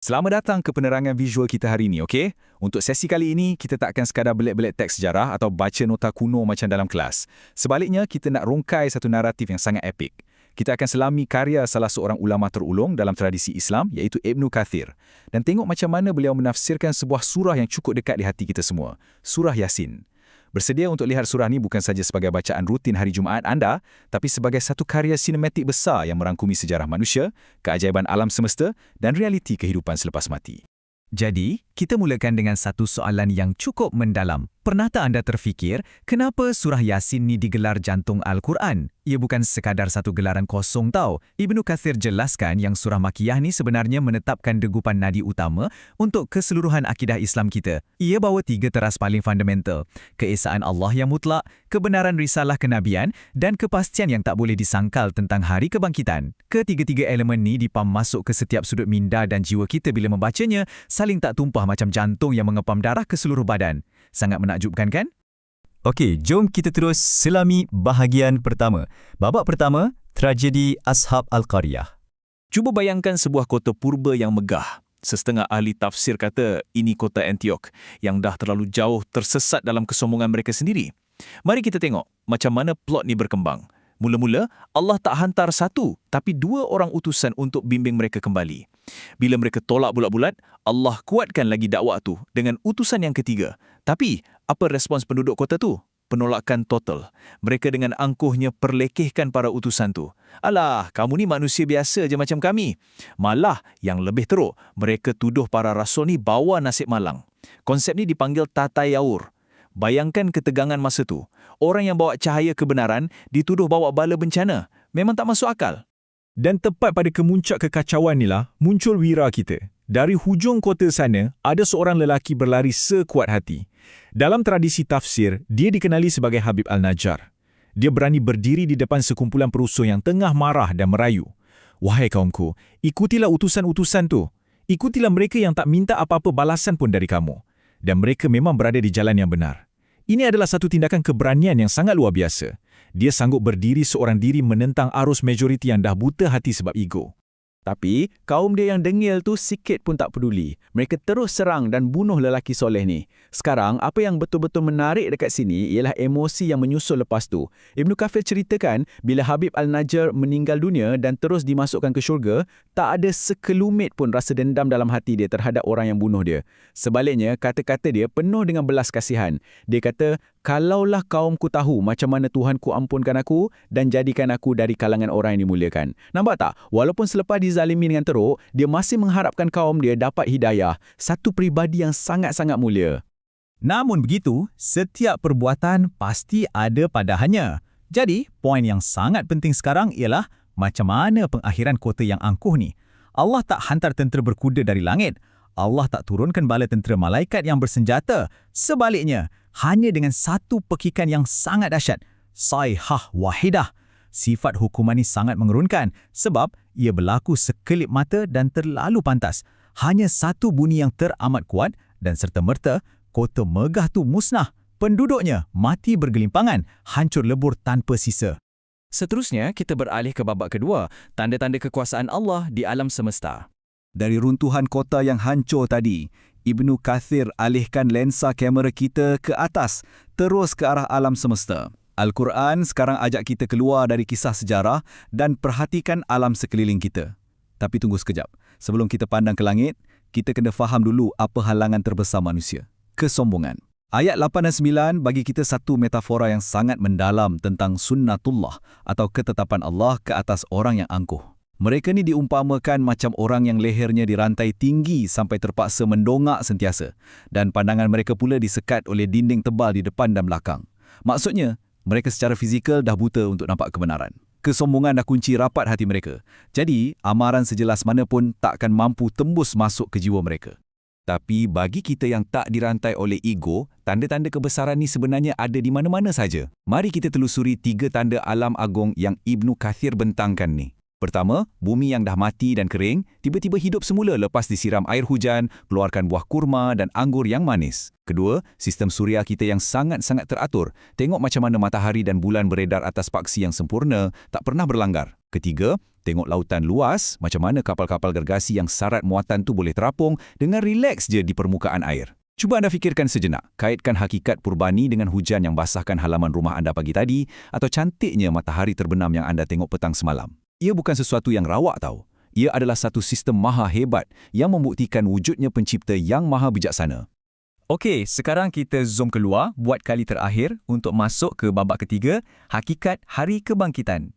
Selamat datang ke penerangan visual kita hari ini, okey? Untuk sesi kali ini, kita tak akan sekadar belit-belit teks sejarah atau baca nota kuno macam dalam kelas. Sebaliknya, kita nak rungkai satu naratif yang sangat epik. Kita akan selami karya salah seorang ulama terulung dalam tradisi Islam, iaitu Ibnu Kathir. Dan tengok macam mana beliau menafsirkan sebuah surah yang cukup dekat di hati kita semua. Surah Yasin. Bersedia untuk lihat surah ni bukan saja sebagai bacaan rutin hari Jumaat anda, tapi sebagai satu karya sinematik besar yang merangkumi sejarah manusia, keajaiban alam semesta dan realiti kehidupan selepas mati. Jadi, kita mulakan dengan satu soalan yang cukup mendalam. Pernah tak anda terfikir, kenapa surah Yasin ni digelar jantung Al-Quran? Ia bukan sekadar satu gelaran kosong tau. Ibnu Kathir jelaskan yang surah Makiyah ni sebenarnya menetapkan degupan nadi utama untuk keseluruhan akidah Islam kita. Ia bawa 3 teras paling fundamental: keesaan Allah yang mutlak, kebenaran risalah kenabian, dan kepastian yang tak boleh disangkal tentang hari kebangkitan. Ketiga-tiga elemen ni dipam masuk ke setiap sudut minda dan jiwa kita bila membacanya, saling tak tumpah macam jantung yang mengepam darah ke seluruh badan. Sangat menakjubkan kan? Okey, jom kita terus selami bahagian pertama. Babak pertama, tragedi Ashab Al-Qaryah. Cuba bayangkan sebuah kota purba yang megah. Sesetengah ahli tafsir kata ini kota Antioch yang dah terlalu jauh tersesat dalam kesombongan mereka sendiri. Mari kita tengok macam mana plot ni berkembang. Mula-mula, Allah tak hantar satu, tapi 2 orang utusan untuk bimbing mereka kembali. Bila mereka tolak bulat-bulat, Allah kuatkan lagi dakwah tu dengan utusan yang ketiga. Tapi, apa respons penduduk kota tu? Penolakan total. Mereka dengan angkuhnya perlekehkan para utusan tu. Alah, kamu ni manusia biasa je macam kami. Malah, yang lebih teruk, mereka tuduh para rasul ni bawa nasib malang. Konsep ni dipanggil tatayawur. Bayangkan ketegangan masa tu. Orang yang bawa cahaya kebenaran dituduh bawa bala bencana. Memang tak masuk akal. Dan tepat pada kemuncak kekacauan inilah muncul wira kita. Dari hujung kota sana, ada seorang lelaki berlari sekuat hati. Dalam tradisi tafsir, dia dikenali sebagai Habib Al-Najjar. Dia berani berdiri di depan sekumpulan perusuh yang tengah marah dan merayu. Wahai kaumku, ikutilah utusan-utusan tu. Ikutilah mereka yang tak minta apa-apa balasan pun dari kamu. Dan mereka memang berada di jalan yang benar. Ini adalah satu tindakan keberanian yang sangat luar biasa. Dia sanggup berdiri seorang diri menentang arus majoriti yang dah buta hati sebab ego. Tapi, kaum dia yang dengil tu sikit pun tak peduli. Mereka terus serang dan bunuh lelaki soleh ni. Sekarang, apa yang betul-betul menarik dekat sini ialah emosi yang menyusul lepas tu. Ibnu Kathir ceritakan, bila Habib Al-Najjar meninggal dunia dan terus dimasukkan ke syurga, tak ada sekelumit pun rasa dendam dalam hati dia terhadap orang yang bunuh dia. Sebaliknya, kata-kata dia penuh dengan belas kasihan. Dia kata, kalaulah kaumku tahu macam mana Tuhanku ampunkan aku dan jadikan aku dari kalangan orang yang dimuliakan. Nampak tak? Walaupun selepas dizalimi dengan teruk, dia masih mengharapkan kaum dia dapat hidayah. Satu peribadi yang sangat-sangat mulia. Namun begitu, setiap perbuatan pasti ada padahalnya. Jadi, poin yang sangat penting sekarang ialah macam mana pengakhiran kota yang angkuh ni. Allah tak hantar tentera berkuda dari langit. Allah tak turunkan bala tentera malaikat yang bersenjata. Sebaliknya, hanya dengan satu pekikan yang sangat dahsyat, sayhah wahidah. Sifat hukuman ini sangat menggerunkan sebab ia berlaku sekelip mata dan terlalu pantas. Hanya satu bunyi yang teramat kuat dan serta-merta kota megah tu musnah. Penduduknya mati bergelimpangan, hancur lebur tanpa sisa. Seterusnya, kita beralih ke babak kedua, tanda-tanda kekuasaan Allah di alam semesta. Dari runtuhan kota yang hancur tadi, Ibnu Kathir alihkan lensa kamera kita ke atas, terus ke arah alam semesta. Al-Quran sekarang ajak kita keluar dari kisah sejarah dan perhatikan alam sekeliling kita. Tapi tunggu sekejap. Sebelum kita pandang ke langit, kita kena faham dulu apa halangan terbesar manusia. Kesombongan. Ayat 8 dan 9 bagi kita satu metafora yang sangat mendalam tentang sunnatullah atau ketetapan Allah ke atas orang yang angkuh. Mereka ni diumpamakan macam orang yang lehernya dirantai tinggi sampai terpaksa mendongak sentiasa dan pandangan mereka pula disekat oleh dinding tebal di depan dan belakang. Maksudnya, mereka secara fizikal dah buta untuk nampak kebenaran. Kesombongan dah kunci rapat hati mereka. Jadi, amaran sejelas mana pun takkan mampu tembus masuk ke jiwa mereka. Tapi bagi kita yang tak dirantai oleh ego, tanda-tanda kebesaran ni sebenarnya ada di mana-mana saja. Mari kita telusuri 3 tanda alam agung yang Ibnu Kathir bentangkan ni. Pertama, bumi yang dah mati dan kering, tiba-tiba hidup semula lepas disiram air hujan, keluarkan buah kurma dan anggur yang manis. Kedua, sistem suria kita yang sangat-sangat teratur. Tengok macam mana matahari dan bulan beredar atas paksi yang sempurna, tak pernah berlanggar. Ketiga, Tengok lautan luas, macam mana kapal-kapal gergasi yang syarat muatan tu boleh terapung dengan rileks je di permukaan air. Cuba anda fikirkan sejenak, kaitkan hakikat purbani dengan hujan yang basahkan halaman rumah anda pagi tadi atau cantiknya matahari terbenam yang anda tengok petang semalam. Ia bukan sesuatu yang rawak tahu. Ia adalah satu sistem maha hebat yang membuktikan wujudnya pencipta yang maha bijaksana. Okey, sekarang kita zoom keluar buat kali terakhir untuk masuk ke babak ketiga, hakikat hari kebangkitan.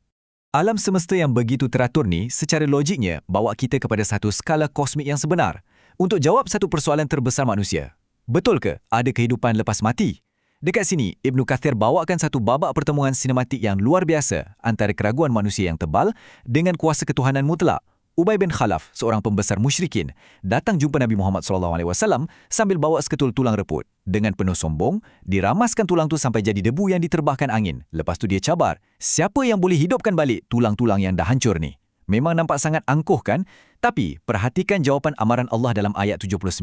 Alam semesta yang begitu teratur ni secara logiknya bawa kita kepada satu skala kosmik yang sebenar untuk jawab satu persoalan terbesar manusia. Betul ke ada kehidupan lepas mati? Dekat sini, Ibnu Kathir bawakan satu babak pertemuan sinematik yang luar biasa antara keraguan manusia yang tebal dengan kuasa ketuhanan mutlak. Ubay bin Khalaf, seorang pembesar musyrikin, datang jumpa Nabi Muhammad SAW sambil bawa seketul tulang reput. Dengan penuh sombong, diramaskan tulang tu sampai jadi debu yang diterbahkan angin. Lepas tu dia cabar, siapa yang boleh hidupkan balik tulang-tulang yang dah hancur ni? Memang nampak sangat angkuh kan? Tapi perhatikan jawapan amaran Allah dalam ayat 79.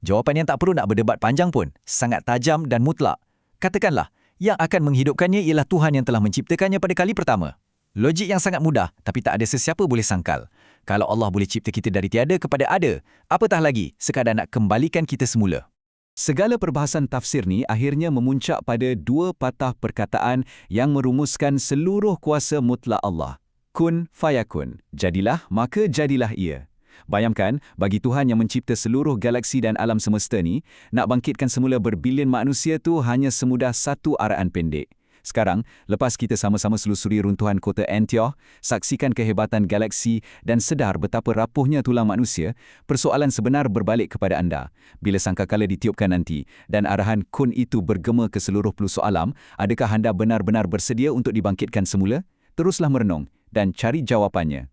Jawapan yang tak perlu nak berdebat panjang pun, sangat tajam dan mutlak. Katakanlah, yang akan menghidupkannya ialah Tuhan yang telah menciptakannya pada kali pertama. Logik yang sangat mudah, tapi tak ada sesiapa boleh sangkal. Kalau Allah boleh cipta kita dari tiada kepada ada, apatah lagi sekadar nak kembalikan kita semula. Segala perbahasan tafsir ni akhirnya memuncak pada dua patah perkataan yang merumuskan seluruh kuasa mutlak Allah. Kun fayakun, jadilah maka jadilah ia. Bayangkan, bagi Tuhan yang mencipta seluruh galaksi dan alam semesta ni, nak bangkitkan semula berbilion manusia tu hanya semudah satu araan pendek. Sekarang, lepas kita sama-sama selusuri runtuhan kota Antioch, saksikan kehebatan galaksi dan sedar betapa rapuhnya tulang manusia, persoalan sebenar berbalik kepada anda. Bila sangkakala ditiupkan nanti dan arahan kun itu bergema ke seluruh pelosok alam, adakah anda benar-benar bersedia untuk dibangkitkan semula? Teruslah merenung dan cari jawapannya.